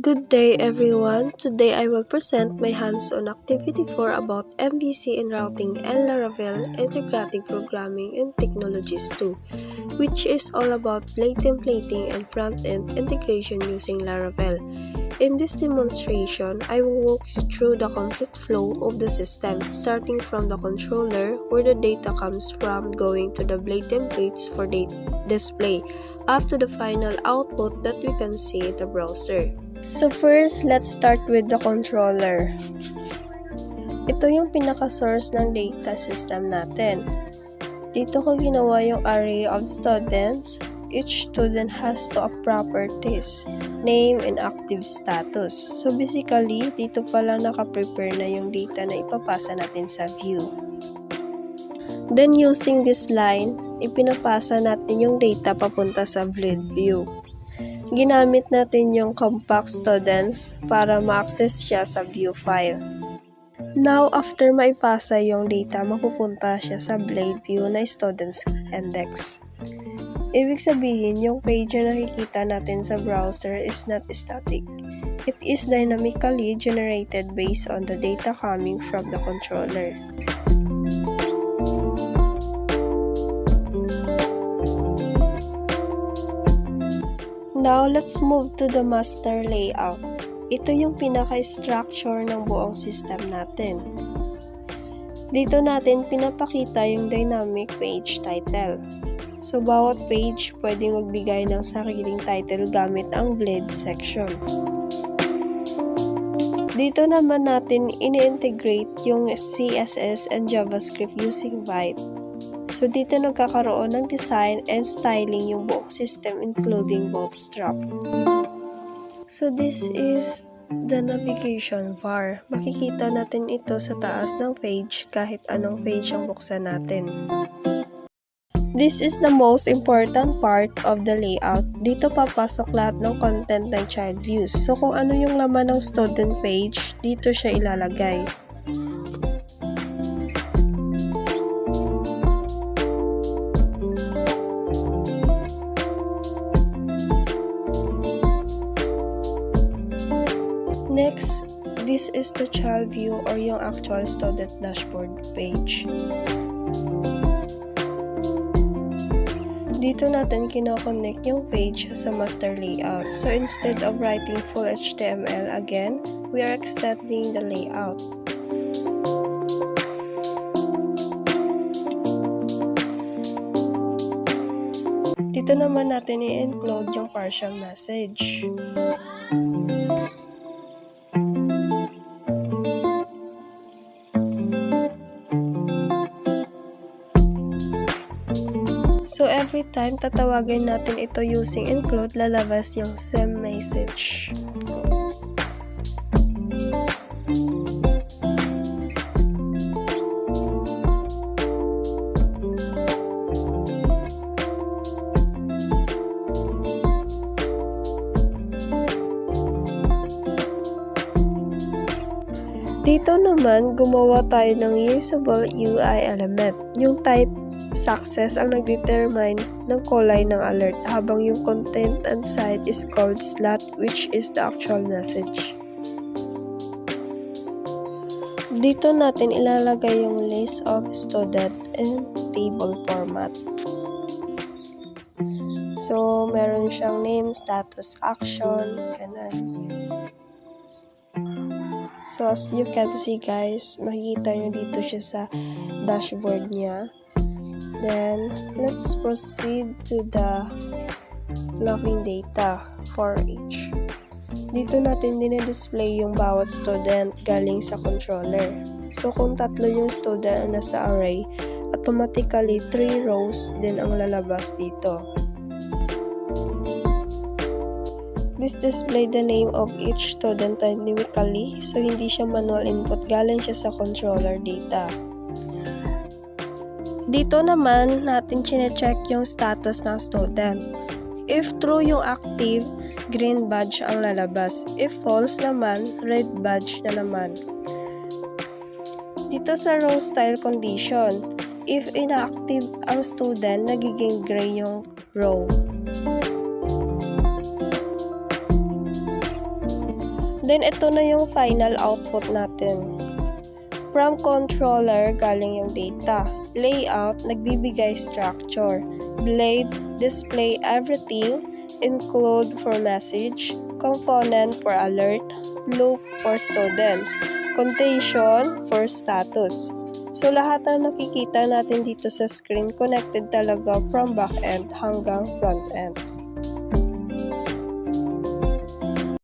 Good day everyone. Today I will present my hands-on activity 4 about MVC in Routing and Laravel Integrated Programming and Technologies 2, which is all about blade templating and front-end integration using Laravel. In this demonstration, I will walk you through the complete flow of the system, starting from the controller where the data comes from, going to the blade templates for the display, up to the final output that we can see in the browser. So first, let's start with the controller. Ito yung pinaka-source ng data system natin. Dito ko ginawa yung array of students. Each student has two properties, name and active status. So basically, dito pala naka-prepare na yung data na ipapasa natin sa view. Then using this line, ipinapasa natin yung data papunta sa blade view. Ginamit natin yung compact students para ma-access siya sa view file. Now, after maipasa yung data, mapupunta siya sa blade view na students index. Ibig sabihin, yung page na nakikita natin sa browser is not static. It is dynamically generated based on the data coming from the controller. Now, let's move to the master layout. Ito yung pinaka-structure ng buong system natin. Dito natin pinapakita yung dynamic page title. So, bawat page pwedeng magbigay ng sariling title gamit ang blade section. Dito naman natin ini-integrate yung CSS and JavaScript using Vite. So, dito nagkakaroon ng design and styling yung buong system including Bootstrap. So, this is the navigation bar. Makikita natin ito sa taas ng page kahit anong page ang buksan natin. This is the most important part of the layout. Dito papasok lahat ng content ng child views. So, kung ano yung laman ng student page, dito siya ilalagay. Next, this is the child view or yung actual student dashboard page. Dito natin kinoconnect yung page sa master layout. So instead of writing full HTML again, we are extending the layout. Dito naman natin i-include yung partial message. So, every time tatawagin natin ito using include, lalabas yung same message. Dito naman, gumawa tayo ng usable UI element. Yung type success ang nagdetermine ng kulay ng alert habang yung content and site is called slot, which is the actual message. Dito natin ilalagay yung list of student and table format. So, meron siyang name, status, action, ganun. So, as you can see guys, makikita nyo dito siya sa dashboard niya. Then, let's proceed to the logging data for each. Dito natin dinidisplay yung bawat student galing sa controller. So, kung tatlo yung student na nasa array, automatically 3 rows din ang lalabas dito. This display the name of each student dynamically, so hindi siya manual input, galing siya sa controller data. Dito naman natin chine-check yung status ng student. If true yung active, green badge ang lalabas. If false naman, red badge na naman. Dito sa row style condition, if inactive ang student, nagiging gray yung row. Then, ito na yung final output natin. From controller, galing yung data. Layout, nagbibigay structure. Blade, display everything. Include for message. Component for alert. Loop for students. Contation for status. So, lahat ng nakikita natin dito sa screen, connected talaga from back-end hanggang front-end.